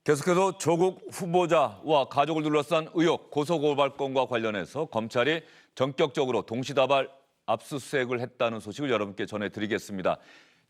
계속해서 조국 후보자와 가족을 둘러싼 의혹 고소고발건과 관련해서 검찰이 전격적으로 동시다발 압수수색을 했다는 소식을 여러분께 전해드리겠습니다.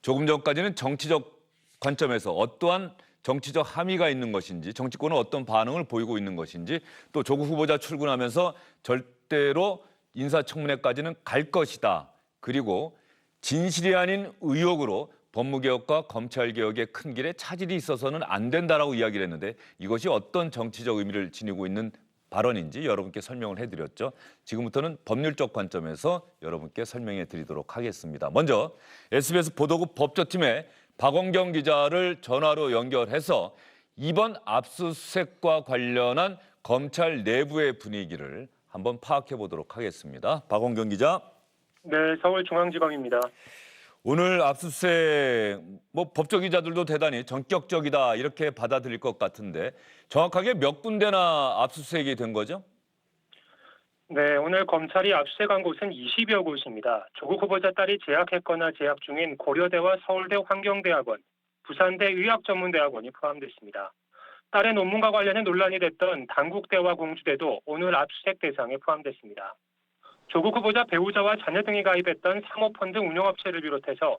조금 전까지는 정치적 관점에서 어떠한 정치적 함의가 있는 것인지, 정치권은 어떤 반응을 보이고 있는 것인지, 또 조국 후보자 출근하면서 절대로 인사청문회까지는 갈 것이다. 그리고 진실이 아닌 의혹으로 법무개혁과 검찰개혁의 큰 길에 차질이 있어서는 안 된다라고 이야기를 했는데 이것이 어떤 정치적 의미를 지니고 있는 발언인지 여러분께 설명을 해드렸죠. 지금부터는 법률적 관점에서 여러분께 설명해 드리도록 하겠습니다. 먼저 SBS 보도국 법조팀의 박원경 기자를 전화로 연결해서 이번 압수수색과 관련한 검찰 내부의 분위기를 한번 파악해 보도록 하겠습니다. 박원경 기자. 네, 서울중앙지검입니다. 오늘 압수수색 법조 기자들도 대단히 전격적이다 이렇게 받아들일 것 같은데 정확하게 몇 군데나 압수수색이 된 거죠? 네, 오늘 검찰이 압수수색한 곳은 20여 곳입니다. 조국 후보자 딸이 재학했거나 재학 중인 고려대와 서울대 환경대학원, 부산대 의학전문대학원이 포함됐습니다. 딸의 논문과 관련해 논란이 됐던 단국대와 공주대도 오늘 압수수색 대상에 포함됐습니다. 조국 후보자 배우자와 자녀 등이 가입했던 사모펀드 운영업체를 비롯해서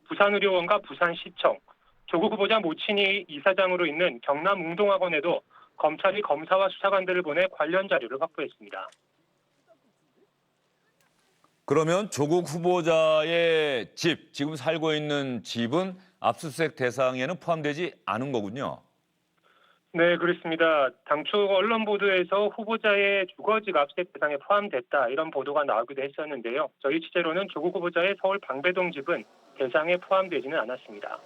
부산의료원과 부산시청, 조국 후보자 모친이 이사장으로 있는 경남웅동학원에도 검찰이 검사와 수사관들을 보내 관련 자료를 확보했습니다. 그러면 조국 후보자의 집, 지금 살고 있는 집은 압수수색 대상에는 포함되지 않은 거군요. 네, 그렇습니다. 당초 언론 보도에서 후보자의 주거지가 압수수색 대상에 포함됐다 이런 보도가 나오기도 했었는데요. 저희 취재로는 조국 후보자의 서울 방배동 집은 대상에 포함되지는 않았습니다.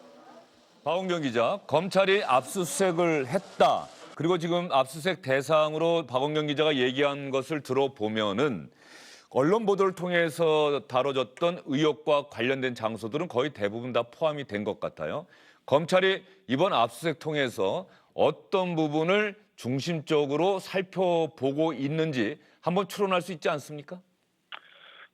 박원경 기자, 검찰이 압수수색을 했다. 그리고 지금 압수수색 대상으로 박원경 기자가 얘기한 것을 들어보면은 언론 보도를 통해서 다뤄졌던 의혹과 관련된 장소들은 거의 대부분 다 포함이 된 것 같아요. 검찰이 이번 압수수색 통해서 어떤 부분을 중심적으로 살펴보고 있는지 한번 추론할 수 있지 않습니까?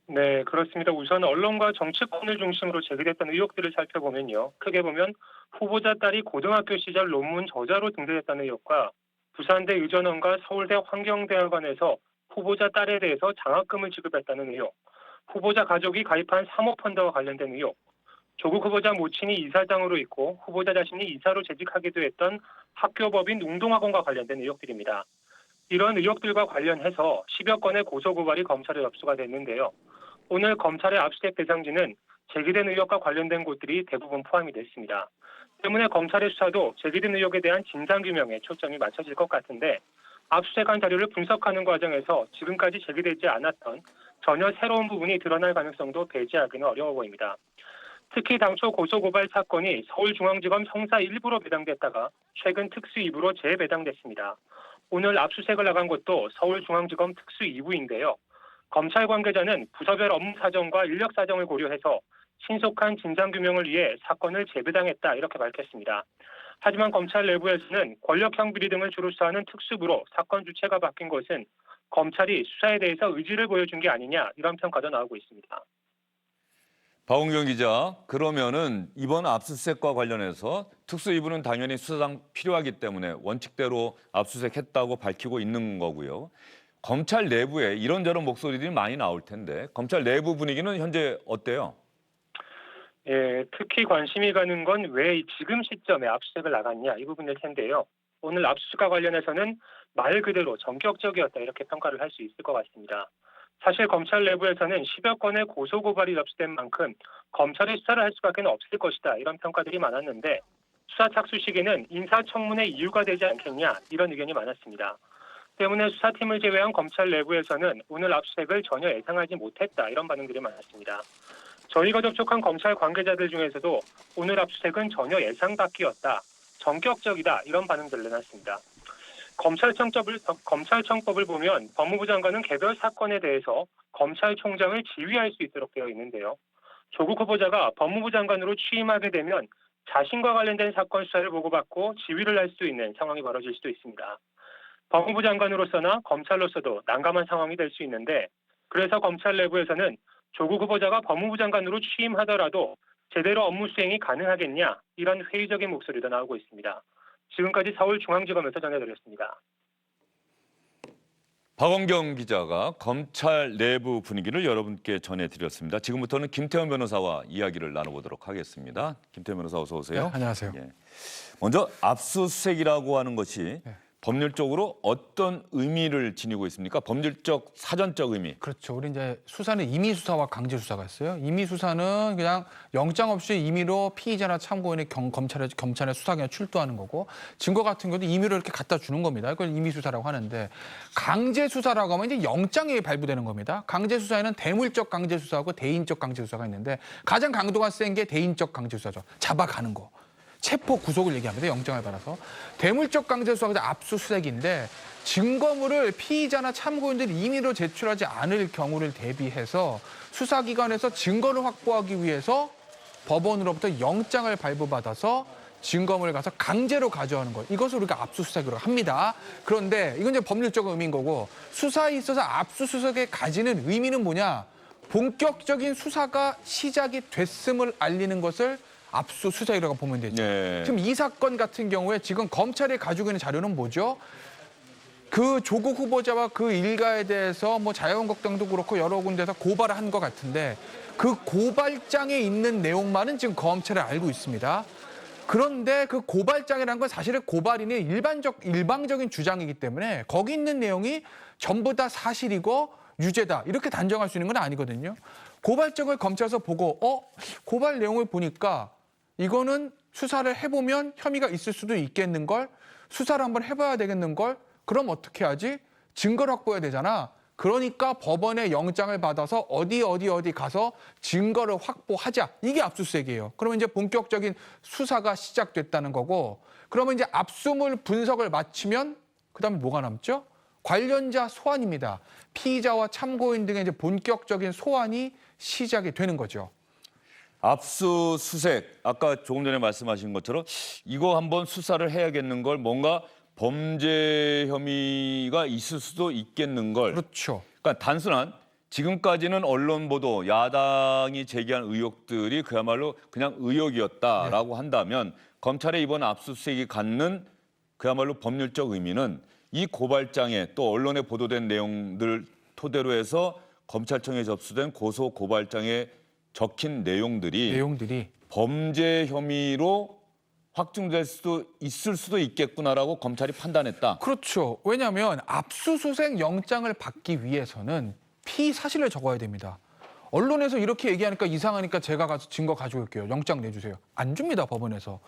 네, 그렇습니다. 우선 언론과 정치권을 중심으로 제기됐던 의혹들을 살펴보면요. 크게 보면 후보자 딸이 고등학교 시절 논문 저자로 등재됐다는 의혹과 부산대 의전원과 서울대 환경대학원에서 후보자 딸에 대해서 장학금을 지급했다는 의혹, 후보자 가족이 가입한 사모펀드와 관련된 의혹, 조국 후보자 모친이 이사장으로 있고 후보자 자신이 이사로 재직하기도 했던 학교법인 웅동학원과 관련된 의혹들입니다. 이런 의혹들과 관련해서 10여 건의 고소고발이 검찰에 접수가 됐는데요. 오늘 검찰의 압수수색 대상지는 제기된 의혹과 관련된 곳들이 대부분 포함이 됐습니다. 때문에 검찰의 수사도 제기된 의혹에 대한 진상규명에 초점이 맞춰질 것 같은데 압수수색한 자료를 분석하는 과정에서 지금까지 제기되지 않았던 전혀 새로운 부분이 드러날 가능성도 배제하기는 어려워 보입니다. 특히 당초 고소고발 사건이 서울중앙지검 형사 1부로 배당됐다가 최근 특수 2부로 재배당됐습니다. 오늘 압수수색을 나간 곳도 서울중앙지검 특수 2부인데요. 검찰 관계자는 부서별 업무 사정과 인력 사정을 고려해서 신속한 진상규명을 위해 사건을 재배당했다 이렇게 밝혔습니다. 하지만 검찰 내부에서는 권력형 비리 등을 주로 수사하는 특수부로 사건 주체가 바뀐 것은 검찰이 수사에 대해서 의지를 보여준 게 아니냐 이런 평가도 나오고 있습니다. 박원경 기자, 그러면은 이번 압수수색과 관련해서 특수 2부는 당연히 수사상 필요하기 때문에 원칙대로 압수수색했다고 밝히고 있는 거고요. 검찰 내부에 이런저런 목소리들이 많이 나올 텐데 검찰 내부 분위기는 현재 어때요? 예, 특히 관심이 가는 건 왜 지금 시점에 압수수색을 나갔냐 이 부분일 텐데요. 오늘 압수수색과 관련해서는 말 그대로 전격적이었다 이렇게 평가를 할 수 있을 것 같습니다. 사실 검찰 내부에서는 10여 건의 고소고발이 접수된 만큼 검찰이 수사를 할 수밖에 없을 것이다 이런 평가들이 많았는데 수사 착수 시기는 인사청문회 이유가 되지 않겠냐 이런 의견이 많았습니다. 때문에 수사팀을 제외한 검찰 내부에서는 오늘 압수수색을 전혀 예상하지 못했다 이런 반응들이 많았습니다. 저희가 접촉한 검찰 관계자들 중에서도 오늘 압수수색은 전혀 예상 밖이었다, 전격적이다 이런 반응들을 내놨습니다. 검찰청법을 보면 법무부 장관은 개별 사건에 대해서 검찰총장을 지휘할 수 있도록 되어 있는데요. 조국 후보자가 법무부 장관으로 취임하게 되면 자신과 관련된 사건 수사를 보고받고 지휘를 할 수 있는 상황이 벌어질 수도 있습니다. 법무부 장관으로서나 검찰로서도 난감한 상황이 될 수 있는데 그래서 검찰 내부에서는 조국 후보자가 법무부 장관으로 취임하더라도 제대로 업무 수행이 가능하겠냐 이런 회의적인 목소리도 나오고 있습니다. 지금까지 서울중앙지검에서 전해드렸습니다. 박원경 기자가 검찰 내부 분위기를 여러분께 전해드렸습니다. 지금부터는 김태현 변호사와 이야기를 나눠보도록 하겠습니다. 김태현 변호사 어서 오세요. 네, 안녕하세요. 예. 먼저 압수수색이라고 하는 것이 네. 법률적으로 어떤 의미를 지니고 있습니까? 법률적, 사전적 의미. 그렇죠. 우리 이제 수사는 임의 수사와 강제 수사가 있어요. 임의 수사는 그냥 영장 없이 임의로 피의자나 참고인의 검찰의 수사기관에 출두하는 거고, 증거 같은 경우도 임의로 이렇게 갖다 주는 겁니다. 이걸 임의 수사라고 하는데, 강제 수사라고 하면 이제 영장이 발부되는 겁니다. 강제 수사에는 대물적 강제 수사하고 대인적 강제 수사가 있는데, 가장 강도가 센 게 대인적 강제 수사죠. 잡아가는 거. 체포 구속을 얘기합니다. 영장을 받아서. 대물적 강제 수사가 압수수색인데, 증거물을 피의자나 참고인들이 임의로 제출하지 않을 경우를 대비해서 수사기관에서 증거를 확보하기 위해서 법원으로부터 영장을 발부받아서 증거물을 가서 강제로 가져오는 것. 이것을 우리가 압수수색으로 합니다. 그런데 이건 이제 법률적 의미인 거고, 수사에 있어서 압수수색에 가지는 의미는 뭐냐? 본격적인 수사가 시작이 됐음을 알리는 것을 압수수색이라고 보면 되죠. 네. 지금 이 사건 같은 경우에 지금 검찰이 가지고 있는 자료는 뭐죠? 그 조국 후보자와 그 일가에 대해서 뭐 자유한국당도 그렇고 여러 군데서 고발을 한 것 같은데, 그 고발장에 있는 내용만은 지금 검찰이 알고 있습니다. 그런데 그 고발장이라는 건 사실은 고발인의 일방적인 주장이기 때문에 거기 있는 내용이 전부 다 사실이고 유죄다 이렇게 단정할 수 있는 건 아니거든요. 고발장을 검찰에서 보고 고발 내용을 보니까 이거는 수사를 해보면 혐의가 있을 수도 있겠는걸, 수사를 한번 해봐야 되겠는걸, 그럼 어떻게 하지? 증거를 확보해야 되잖아. 그러니까 법원에 영장을 받아서 어디 가서 증거를 확보하자. 이게 압수수색이에요. 그러면 이제 본격적인 수사가 시작됐다는 거고, 그러면 이제 압수물 분석을 마치면 그다음에 뭐가 남죠? 관련자 소환입니다. 피의자와 참고인 등의 이제 본격적인 소환이 시작이 되는 거죠. 압수수색, 아까 조금 전에 말씀하신 것처럼 이거 한번 수사를 해야겠는 걸, 뭔가 범죄 혐의가 있을 수도 있겠는 걸. 그렇죠. 그러니까 단순한 지금까지는 언론 보도, 야당이 제기한 의혹들이 그야말로 그냥 의혹이었다라고 한다면, 검찰의 이번 압수수색이 갖는 그야말로 법률적 의미는 이 고발장에 또 언론에 보도된 내용들 토대로 해서 검찰청에 접수된 고소 고발장에 적힌 내용들이 범죄 혐의로 확증될 수도 있을 수도 있겠구나라고 검찰이 판단했다. 그렇죠. 왜냐하면 압수수색 영장을 받기 위해서는 피의 사실을 적어야 됩니다. 언론에서 이렇게 얘기하니까 이상하니까 제가 가서 증거 가져올게요. 영장 내주세요. 안 줍니다, 법원에서.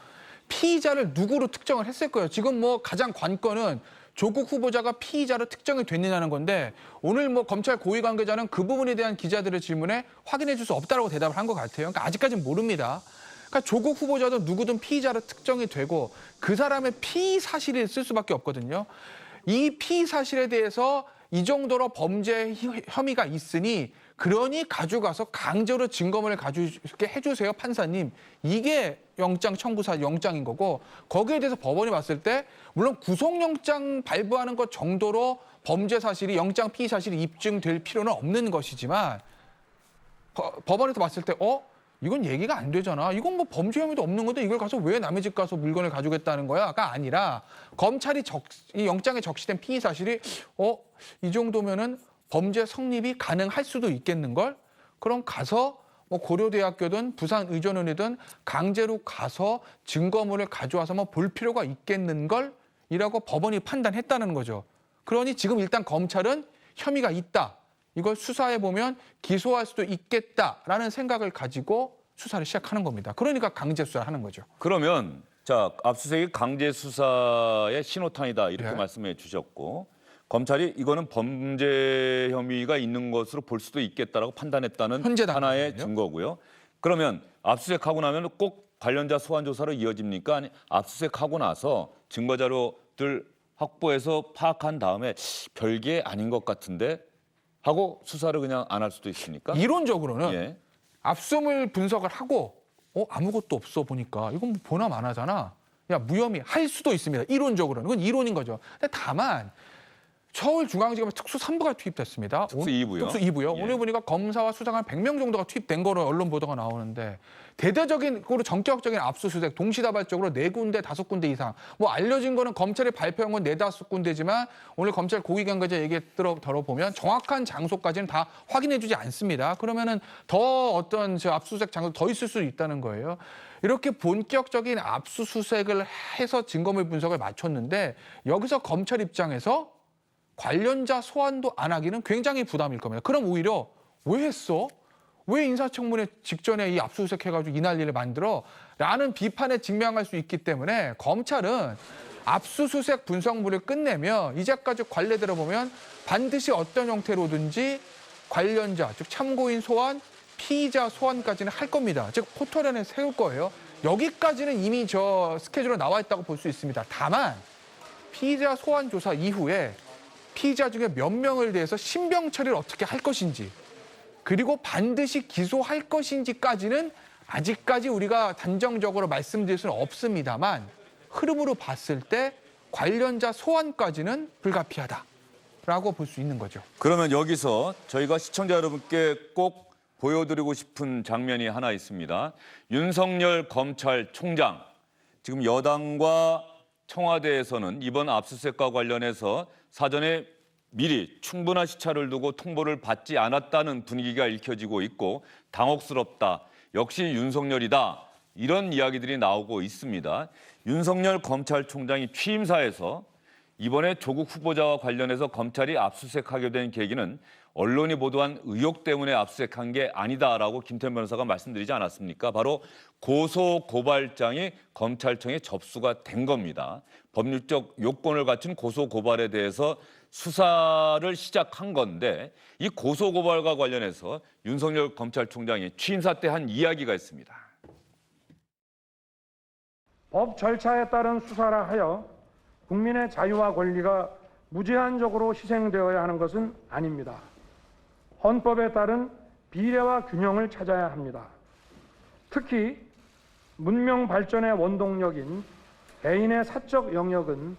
피의자를 누구로 특정을 했을 거예요. 지금 뭐 가장 관건은 조국 후보자가 피의자로 특정이 됐느냐는 건데, 오늘 뭐 검찰 고위 관계자는 그 부분에 대한 기자들의 질문에 확인해 줄 수 없다라고 대답을 한 것 같아요. 그러니까 아직까지는 모릅니다. 그러니까 조국 후보자도 누구든 피의자로 특정이 되고 그 사람의 피의 사실이 있을 수밖에 없거든요. 이 피의 사실에 대해서 이 정도로 범죄 혐의가 있으니, 그러니 가져가서 강제로 증거물을 가져오게 해주세요, 판사님. 이게 영장 청구사 영장인 거고, 거기에 대해서 법원이 봤을 때 물론 구속영장 발부하는 것 정도로 범죄 사실이, 영장 피의 사실이 입증될 필요는 없는 것이지만, 법원에서 봤을 때 이건 얘기가 안 되잖아. 이건 뭐 범죄 혐의도 없는 건데 이걸 가서 왜 남의 집 가서 물건을 가져오겠다는 거야?가 아니라, 검찰이 이 영장에 적시된 피의 사실이 이 정도면은 범죄 성립이 가능할 수도 있겠는걸? 그럼 가서 뭐 고려대학교든 부산의전원이든 강제로 가서 증거물을 가져와서 뭐 볼 필요가 있겠는걸? 이라고 법원이 판단했다는 거죠. 그러니 지금 일단 검찰은 혐의가 있다, 이걸 수사해보면 기소할 수도 있겠다라는 생각을 가지고 수사를 시작하는 겁니다. 그러니까 강제 수사를 하는 거죠. 그러면 자, 압수수색이 강제 수사의 신호탄이다 이렇게 네. 말씀해 주셨고, 검찰이 이거는 범죄 혐의가 있는 것으로 볼 수도 있겠다라고 판단했다는 현재 하나의 단계군요. 증거고요. 그러면 압수수색하고 나면 꼭 관련자 소환 조사로 이어집니까? 아니, 압수수색하고 나서 증거 자료들 확보해서 파악한 다음에 별게 아닌 것 같은데 하고 수사를 그냥 안 할 수도 있습니까? 이론적으로는 예. 압수물 분석을 하고 아무것도 없어 보니까 이건 뭐 보나 마나잖아. 야, 무혐의 할 수도 있습니다. 이론적으로는. 그건 이론인 거죠. 근데 다만 서울중앙지검에 특수 3부가 투입됐습니다. 특수 2부요? 특수 2부요. 예. 오늘 보니까 검사와 수사관 100명 정도가 투입된 거로 언론 보도가 나오는데 대대적인 전격적인 압수수색 동시다발적으로 4군데 5군데 이상 뭐 알려진 거는 검찰이 발표한 건 4-5군데지만 오늘 검찰 고위관계자 얘기 들어보면 정확한 장소까지는 다 확인해주지 않습니다. 그러면은 더 어떤 압수수색 장소 더 있을 수 있다는 거예요. 이렇게 본격적인 압수수색을 해서 증거물 분석을 마쳤는데 여기서 검찰 입장에서 관련자 소환도 안 하기는 굉장히 부담일 겁니다. 그럼 오히려 왜 했어? 왜 인사청문회 직전에 이 압수수색 해가지고 이 난리를 만들어? 라는 비판에 직면할 수 있기 때문에 검찰은 압수수색 분석물을 끝내면 이제까지 관례대로 보면 반드시 어떤 형태로든지 관련자, 즉 참고인 소환, 피의자 소환까지는 할 겁니다. 즉 포털에 세울 거예요. 여기까지는 이미 저 스케줄에 나와 있다고 볼 수 있습니다. 다만 피의자 소환 조사 이후에 피의자 중에 몇 명을 대해서 신병 처리를 어떻게 할 것인지 그리고 반드시 기소할 것인지까지는 아직까지 우리가 단정적으로 말씀드릴 수는 없습니다만 흐름으로 봤을 때 관련자 소환까지는 불가피하다라고 볼 수 있는 거죠. 그러면 여기서 저희가 시청자 여러분께 꼭 보여드리고 싶은 장면이 하나 있습니다. 윤석열 검찰총장, 지금 여당과 청와대에서는 이번 압수수색과 관련해서 사전에 미리 충분한 시차를 두고 통보를 받지 않았다는 분위기가 읽혀지고 있고 당혹스럽다. 역시 윤석열이다. 이런 이야기들이 나오고 있습니다. 윤석열 검찰총장이 취임사에서 이번에 조국 후보자와 관련해서 검찰이 압수수색하게 된 계기는 언론이 보도한 의혹 때문에 압수수색한 게 아니다라고 김태현 변호사가 말씀드리지 않았습니까? 바로 고소고발장이 검찰청에 접수가 된 겁니다. 법률적 요건을 갖춘 고소고발에 대해서 수사를 시작한 건데 이 고소고발과 관련해서 윤석열 검찰총장이 취임사 때 한 이야기가 있습니다. 법 절차에 따른 수사라 하여 국민의 자유와 권리가 무제한적으로 희생되어야 하는 것은 아닙니다. 헌법에 따른 비례와 균형을 찾아야 합니다. 특히 문명 발전의 원동력인 개인의 사적 영역은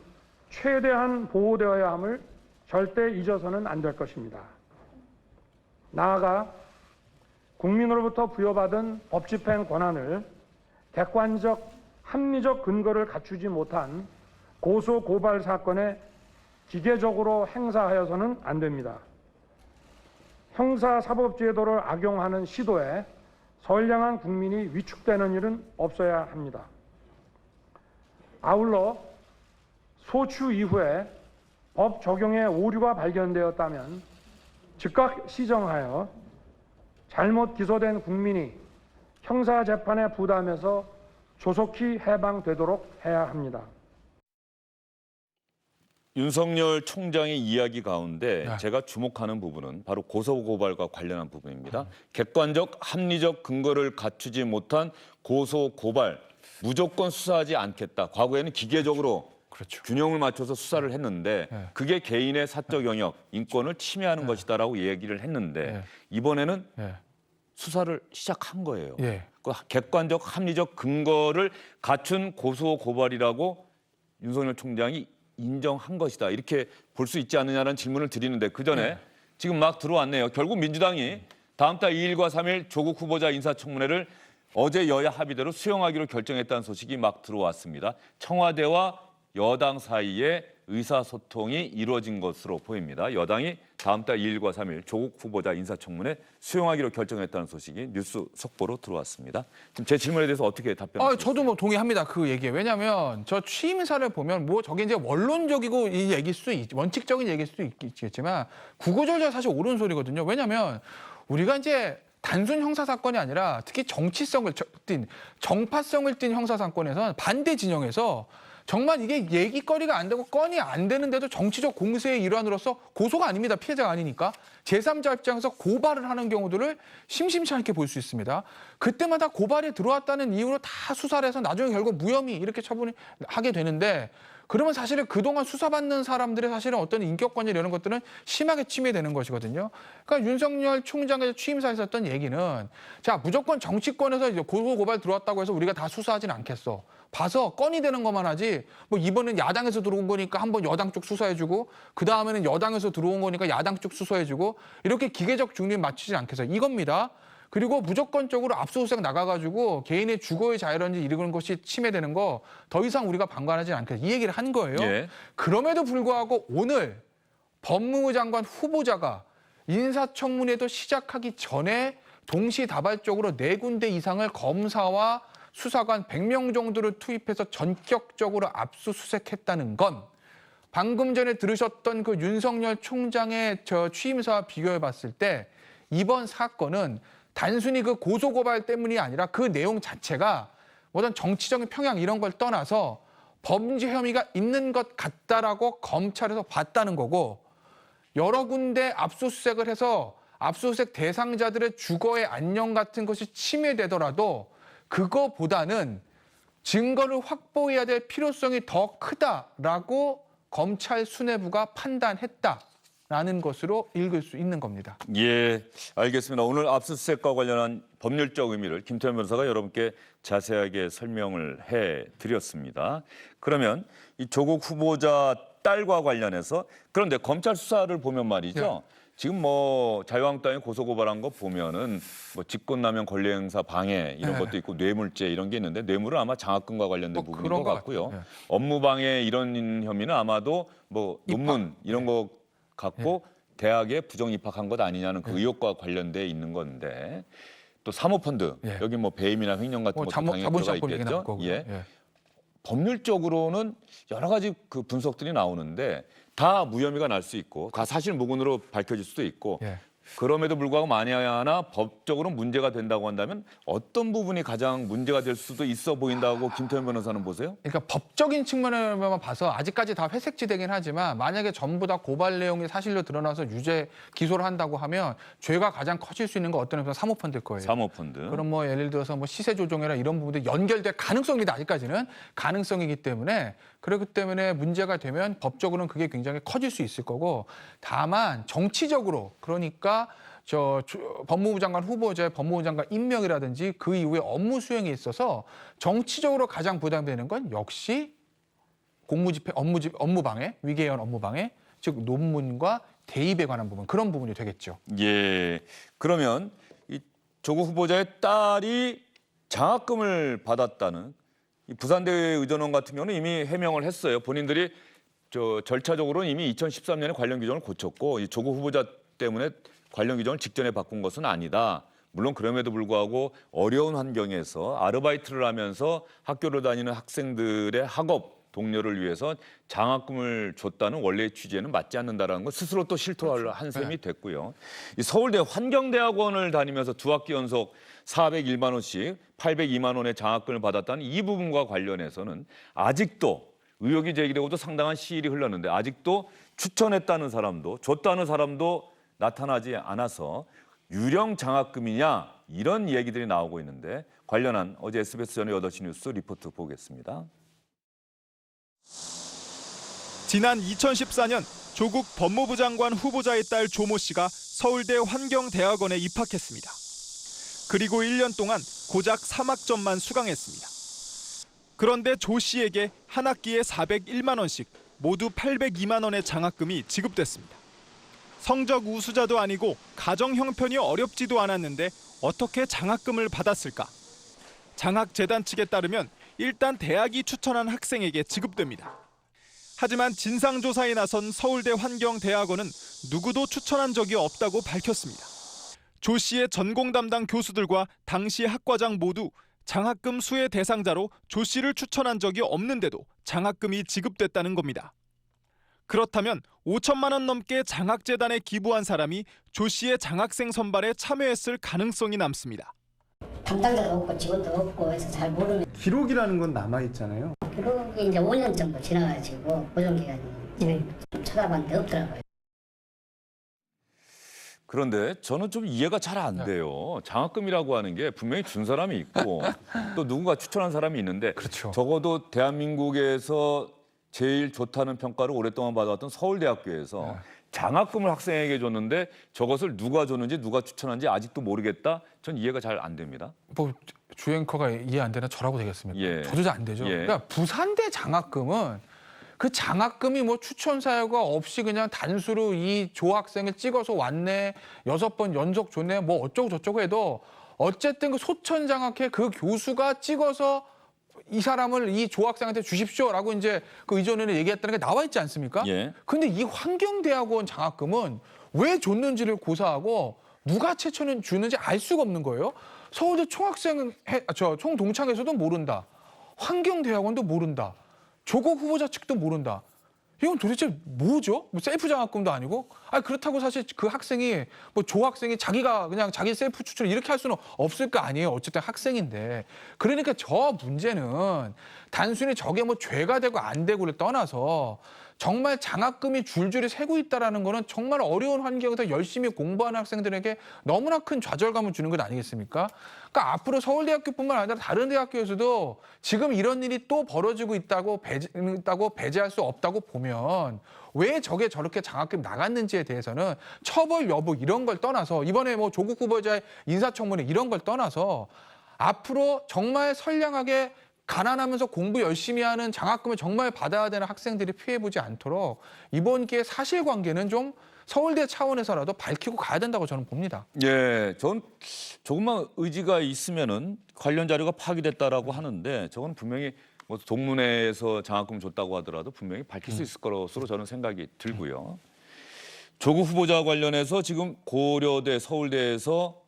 최대한 보호되어야 함을 절대 잊어서는 안 될 것입니다. 나아가 국민으로부터 부여받은 법 집행 권한을 객관적, 합리적 근거를 갖추지 못한 고소 고발 사건에 기계적으로 행사하여서는 안 됩니다. 형사사법제도를 악용하는 시도에 선량한 국민이 위축되는 일은 없어야 합니다. 아울러 소추 이후에 법 적용에 오류가 발견되었다면 즉각 시정하여 잘못 기소된 국민이 형사재판의 부담에서 조속히 해방되도록 해야 합니다. 윤석열 총장의 이야기 가운데 네. 제가 주목하는 부분은 바로 고소고발과 관련한 부분입니다. 객관적, 합리적 근거를 갖추지 못한 고소고발, 무조건 수사하지 않겠다. 과거에는 기계적으로 그렇죠. 균형을 맞춰서 수사를 했는데 네. 그게 개인의 사적 영역, 인권을 침해하는 것이다라고 얘기를 했는데 네. 이번에는 예. 수사를 시작한 거예요. 예. 그 객관적, 합리적 근거를 갖춘 고소고발이라고 윤석열 총장이 인정한 것이다. 이렇게 볼 수 있지 않느냐는 질문을 드리는데 그전에 지금 막 들어왔네요. 결국 민주당이 다음 달 2일과 3일 조국 후보자 인사청문회를 어제 여야 합의대로 수용하기로 결정했다는 소식이 막 들어왔습니다. 청와대와 여당 사이에 의사소통이 이루어진 것으로 보입니다. 여당이 다음 달 2일과 3일 조국 후보자 인사청문회 수용하기로 결정했다는 소식이 뉴스 속보로 들어왔습니다. 지금 제 질문에 대해서 어떻게 답변하세요? 저도 뭐 동의합니다. 그 얘기에. 왜냐하면 저 취임사를 보면 뭐 저게 이제 원론적이고 이 얘기일 수 원칙적인 얘기일 수도 있겠지만 구구절절 사실 옳은 소리거든요. 왜냐하면 우리가 이제 단순 형사 사건이 아니라 특히 정치성을 띤 정파성을 띤 형사 사건에서는 반대 진영에서 정말 이게 얘기거리가 안 되고 건이 안 되는데도 정치적 공세의 일환으로서 고소가 아닙니다. 피해자가 아니니까. 제3자 입장에서 고발을 하는 경우들을 심심치 않게 볼 수 있습니다. 그때마다 고발이 들어왔다는 이유로 다 수사를 해서 나중에 결국 무혐의 이렇게 처분하게 되는데 그러면 사실은 그동안 수사받는 사람들의 사실은 어떤 인격권이나 이런 것들은 심하게 침해되는 것이거든요. 그러니까 윤석열 총장의 취임사에서 했던 얘기는 자, 무조건 정치권에서 이제 고소고발 들어왔다고 해서 우리가 다 수사하진 않겠어. 봐서 건이 되는 것만 하지 뭐 이번엔 야당에서 들어온 거니까 한번 여당 쪽 수사해주고 그 다음에는 여당에서 들어온 거니까 야당 쪽 수사해주고 이렇게 기계적 중립 맞추지 않겠어. 이겁니다. 그리고 무조건적으로 압수수색 나가가지고 개인의 주거의 자유라든지 이런 것이 침해되는 거 더 이상 우리가 방관하지 않겠다. 이 얘기를 한 거예요. 예. 그럼에도 불구하고 오늘 법무부 장관 후보자가 인사청문회도 시작하기 전에 동시다발적으로 4군데 이상을 검사와 수사관 100명 정도를 투입해서 전격적으로 압수수색했다는 건 방금 전에 들으셨던 그 윤석열 총장의 취임사와 비교해 봤을 때 이번 사건은 단순히 그 고소고발 때문이 아니라 그 내용 자체가 어떤 정치적인 평양 이런 걸 떠나서 범죄 혐의가 있는 것 같다라고 검찰에서 봤다는 거고 여러 군데 압수수색을 해서 압수수색 대상자들의 주거의 안녕 같은 것이 침해되더라도 그거보다는 증거를 확보해야 될 필요성이 더 크다라고 검찰 수뇌부가 판단했다라는 것으로 읽을 수 있는 겁니다. 예, 알겠습니다. 오늘 압수수색과 관련한 법률적 의미를 김태현 변호사가 여러분께 자세하게 설명을 해드렸습니다. 그러면 이 조국 후보자 딸과 관련해서 그런데 검찰 수사를 보면 말이죠. 지금 뭐 자유한국당이 고소고발한 거 보면은 뭐 직권남용 권리행사 방해 이런 것도 있고 뇌물죄 이런 게 있는데 뇌물은 아마 장학금과 관련된 부분인 것 같고요. 업무방해 이런 혐의는 아마도 뭐 논문 이런 거 갖고 대학에 부정 입학한 것 아니냐는 그 의혹과 관련돼 있는 건데 또 사모펀드 여기 뭐 배임이나 횡령 같은 것도 당연히 들어가 있겠죠. 법률적으로는 여러 가지 그 분석들이 나오는데 다 무혐의가 날 수 있고 다 사실 무근으로 밝혀질 수도 있고 그럼에도 불구하고 만에 하나 법적으로 문제가 된다고 한다면 어떤 부분이 가장 문제가 될 수도 있어 보인다고 김태현 변호사는 보세요? 그러니까 법적인 측면에만 봐서 아직까지 다 회색지대긴 하지만 만약에 전부 다 고발 내용이 사실로 드러나서 유죄 기소를 한다고 하면 죄가 가장 커질 수 있는 건 어떤 의미에서 사모펀드일 거예요. 사모펀드. 그럼 뭐 예를 들어서 뭐 시세 조종이나 이런 부분들이 연결될 가능성입니다. 아직까지는 가능성이기 때문에 그렇기 때문에 문제가 되면 법적으로는 그게 굉장히 커질 수 있을 거고 다만 정치적으로 그러니까 법무부 장관 후보자의 법무부 장관 임명이라든지 그 이후에 업무 수행에 있어서 정치적으로 가장 부담되는 건 역시 공무집행, 업무방해, 위계예언 업무방해, 즉 논문과 대입에 관한 부분 그런 부분이 되겠죠. 예. 그러면 이 조국 후보자의 딸이 장학금을 받았다는 이 부산대 의전원 같은 경우는 이미 해명을 했어요. 본인들이 절차적으로는 이미 2013년에 관련 규정을 고쳤고 이 조국 후보자 때문에 관련 규정을 직전에 바꾼 것은 아니다. 물론 그럼에도 불구하고 어려운 환경에서 아르바이트를 하면서 학교를 다니는 학생들의 학업 동료를 위해서 장학금을 줬다는 원래의 취지에는 맞지 않는다라는 걸 스스로 또 실토를 한 셈이 됐고요. 이 서울대 환경대학원을 다니면서 2학기 연속 401만 원씩 802만 원의 장학금을 받았다는 이 부분과 관련해서는 아직도 의혹이 제기되고도 상당한 시일이 흘렀는데 아직도 추천했다는 사람도 줬다는 사람도 나타나지 않아서 유령 장학금이냐 이런 얘기들이 나오고 있는데 관련한 어제 SBS 저녁 8시 뉴스 리포트 보겠습니다. 지난 2014년 조국 법무부 장관 후보자의 딸 조모 씨가 서울대 환경대학원에 입학했습니다. 그리고 1년 동안 고작 3학점만 수강했습니다. 그런데 조 씨에게 한 학기에 401만 원씩 모두 802만 원의 장학금이 지급됐습니다. 성적 우수자도 아니고 가정 형편이 어렵지도 않았는데 어떻게 장학금을 받았을까? 장학재단 측에 따르면 일단 대학이 추천한 학생에게 지급됩니다. 하지만 진상조사에 나선 서울대 환경대학원은 누구도 추천한 적이 없다고 밝혔습니다. 조 씨의 전공 담당 교수들과 당시 학과장 모두 장학금 수혜 대상자로 조 씨를 추천한 적이 없는데도 장학금이 지급됐다는 겁니다. 그렇다면 5천만 원 넘게 장학재단에 기부한 사람이 조 씨의 장학생 선발에 참여했을 가능성이 남습니다. 담당자도 없고 직원도 없고 해서 잘 모르는 기록이라는 건 남아있잖아요. 기록이 이제 5년 정도 지나가지고 보존기간이 좀 찾아봤는데 없더라고요. 그런데 저는 좀 이해가 잘 안 돼요. 장학금이라고 하는 게 분명히 준 사람이 있고 또 누군가 추천한 사람이 있는데 그렇죠. 적어도 대한민국에서 제일 좋다는 평가를 오랫동안 받아왔던 서울대학교에서 장학금을 학생에게 줬는데 저것을 누가 줬는지 누가 추천한지 아직도 모르겠다. 전 이해가 잘 안 됩니다. 뭐 주앵커가 이해 안 되나 저라고 되겠습니까? 예. 저도 잘 안 되죠. 예. 그러니까 부산대 장학금은 그 장학금이 뭐 추천 사유가 없이 그냥 단수로 이 조학생을 찍어서 왔네, 6번 연속 줬네, 뭐 어쩌고 저쩌고 해도 어쨌든 그 소천 장학회 그 교수가 찍어서 이 사람을 이 조학생한테 주십시오라고 이제 그 의전원에 얘기했다는 게 나와 있지 않습니까? 예. 근데 이 환경대학원 장학금은 왜 줬는지를 고사하고 누가 최초는 주는지 알 수가 없는 거예요. 서울대 총동창회에서도 모른다. 환경대학원도 모른다. 조국 후보자 측도 모른다. 이건 도대체 뭐죠? 뭐 셀프 장학금도 아니고? 아니 그렇다고 사실 그 학생이 뭐 조학생이 자기가 그냥 자기 셀프 추천을 이렇게 할 수는 없을 거 아니에요. 어쨌든 학생인데. 그러니까 저 문제는 단순히 저게 뭐 죄가 되고 안 되고를 떠나서 정말 장학금이 줄줄이 새고 있다라는 거는 정말 어려운 환경에서 열심히 공부하는 학생들에게 너무나 큰 좌절감을 주는 것 아니겠습니까? 그러니까 앞으로 서울대학교뿐만 아니라 다른 대학교에서도 지금 이런 일이 또 벌어지고 있다고 배제할 수 없다고 보면 왜 저게 저렇게 장학금 나갔는지에 대해서는 처벌 여부 이런 걸 떠나서 이번에 뭐 조국 후보자의 인사청문회 이런 걸 떠나서 앞으로 정말 선량하게 가난하면서 공부 열심히 하는 장학금을 정말 받아야 되는 학생들이 피해보지 않도록 이번 기회에 사실관계는 좀 서울대 차원에서라도 밝히고 가야 된다고 저는 봅니다. 예, 전 조금만 의지가 있으면은 관련 자료가 파기됐다라고 하는데 저건 분명히 뭐 동문회에서 장학금 줬다고 하더라도 분명히 밝힐 수 있을 것으로 저는 생각이 들고요. 조국 후보자 관련해서 지금 고려대, 서울대에서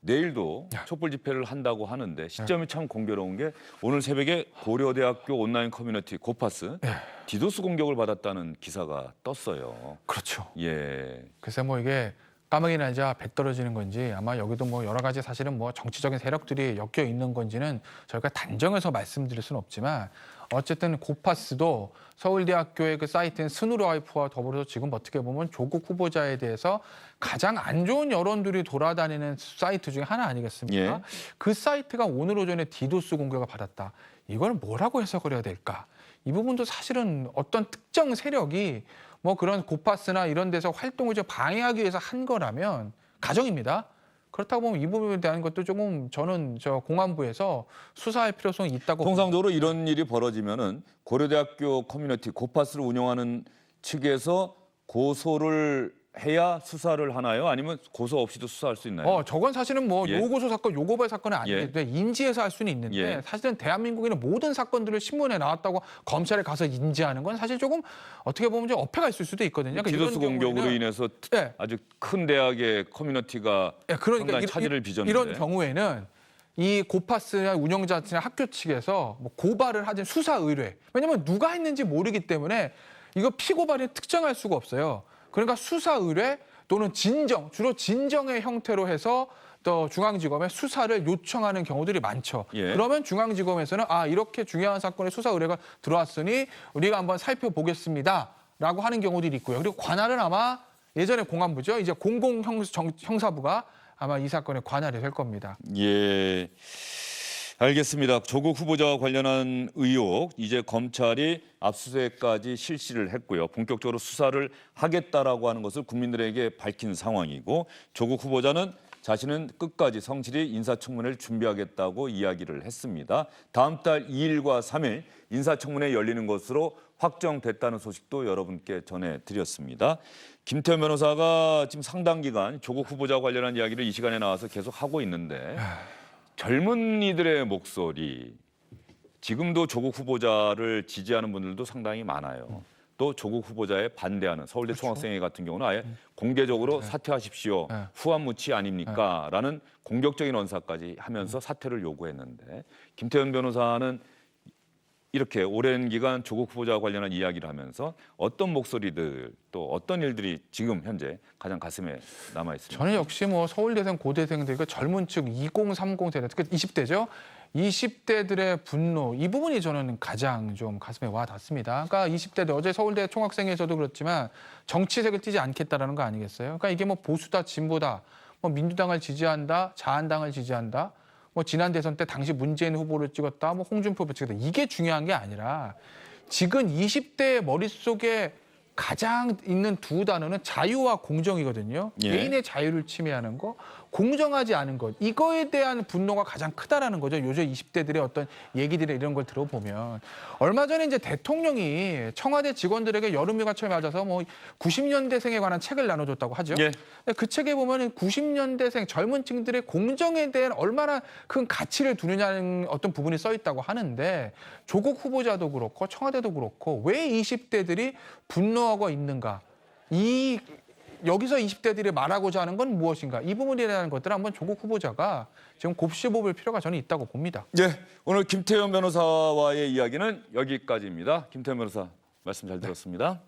내일도 촛불 집회를 한다고 하는데 시점이 참 공교로운 게 오늘 새벽에 고려대학교 온라인 커뮤니티 고파스 디도스 공격을 받았다는 기사가 떴어요. 그렇죠. 예. 글쎄 뭐 이게 까마귀 날자 배 떨어지는 건지 아마 여기도 뭐 여러 가지 사실은 뭐 정치적인 세력들이 엮여 있는 건지는 저희가 단정해서 말씀드릴 수는 없지만 어쨌든 고파스도 서울대학교의 그 사이트인 스누라이프와 더불어서 지금 어떻게 보면 조국 후보자에 대해서 가장 안 좋은 여론들이 돌아다니는 사이트 중에 하나 아니겠습니까? 예. 그 사이트가 오늘 오전에 디도스 공격을 받았다. 이걸 뭐라고 해석을 해야 될까? 이 부분도 사실은 어떤 특정 세력이 뭐 그런 고파스나 이런 데서 활동을 좀 방해하기 위해서 한 거라면 가정입니다. 그렇다고 보면 이 부분에 대한 것도 조금 저는 저 공안부에서 수사할 필요성이 있다고 통상적으로 이런 일이 벌어지면은 고려대학교 커뮤니티 고파스를 운영하는 측에서 고소를 해야 수사를 하나요? 아니면 고소 없이도 수사할 수 있나요? 저건 사실은 뭐 예. 요고소 사건, 요고발 사건은 아닌데 인지해서 할 수는 있는데 예. 사실은 대한민국에는 모든 사건들을 신문에 나왔다고 검찰에 가서 인지하는 건 사실 조금 어떻게 보면 좀 어폐가 있을 수도 있거든요. 그러니까 디도스 이런 공격으로 경우에는- 인해서 예. 아주 큰 대학의 커뮤니티가 예, 그러니까 상당히 차질을 빚었는데 이런 경우에는 이 고파스나 운영자나 학교 측에서 뭐 고발을 하든 수사 의뢰. 왜냐하면 누가 했는지 모르기 때문에 이거 피고발이 특정할 수가 없어요. 그러니까 수사 의뢰 또는 진정, 주로 진정의 형태로 해서 또 중앙지검에 수사를 요청하는 경우들이 많죠. 예. 그러면 중앙지검에서는 이렇게 중요한 사건의 수사 의뢰가 들어왔으니 우리가 한번 살펴보겠습니다라고 하는 경우들이 있고요. 그리고 관할은 아마 예전에 공안부죠. 이제 공공형사부가 아마 이 사건의 관할이 될 겁니다. 예, 알겠습니다. 조국 후보자와 관련한 의혹 이제 검찰이 압수수색까지 실시를 했고요. 본격적으로 수사를 하겠다라고 하는 것을 국민들에게 밝힌 상황이고 조국 후보자는 자신은 끝까지 성실히 인사청문회를 준비하겠다고 이야기를 했습니다. 다음 달 2일과 3일 인사청문회 열리는 것으로 확정됐다는 소식도 여러분께 전해드렸습니다. 김태현 변호사가 지금 상당 기간 조국 후보자와 관련한 이야기를 이 시간에 나와서 계속 하고 있는데 젊은이들의 목소리, 지금도 조국 후보자를 지지하는 분들도 상당히 많아요. 또 조국 후보자에 반대하는 서울대 총학생회 같은 경우는 아예 공개적으로 사퇴하십시오. 후한무치 아닙니까? 라는 공격적인 언사까지 하면서 사퇴를 요구했는데 김태현 변호사는 이렇게 오랜 기간 조국 후보자와 관련한 이야기를 하면서 어떤 목소리들 또 어떤 일들이 지금 현재 가장 가슴에 남아 있습니다. 저는 역시 뭐 서울대생 고대생들 그 젊은 층 2030 세대 특히 20대죠. 20대들의 분노 이 부분이 저는 가장 좀 가슴에 와 닿습니다. 그러니까 20대들 어제 서울대 총학생회에서도 그렇지만 정치색을 띠지 않겠다라는 거 아니겠어요? 그러니까 이게 뭐 보수다 진보다 뭐 민주당을 지지한다 자한당을 지지한다 뭐 지난 대선 때 당시 문재인 후보를 찍었다 뭐 홍준표 후보 찍었다 이게 중요한 게 아니라 지금 20대의 머릿속에 가장 있는 두 단어는 자유와 공정이거든요. 예. 개인의 자유를 침해하는 거, 공정하지 않은 것. 이거에 대한 분노가 가장 크다라는 거죠. 요즘 20대들의 어떤 얘기들이 이런 걸 들어보면. 얼마 전에 이제 대통령이 청와대 직원들에게 여름휴가철 맞아서 뭐 90년대생에 관한 책을 나눠줬다고 하죠. 예. 근데 그 책에 보면 90년대생 젊은 층들의 공정에 대한 얼마나 큰 가치를 두느냐는 어떤 부분이 써 있다고 하는데 조국 후보자도 그렇고 청와대도 그렇고 왜 20대들이 분노하고 있는가? 여기서 20대들이 말하고자 하는 건 무엇인가? 이 부분에 대한 것들을 한번 조국 후보자가 지금 곱씹어볼 필요가 저는 있다고 봅니다. 예, 오늘 김태현 변호사와의 이야기는 여기까지입니다. 김태현 변호사 말씀 잘 들었습니다.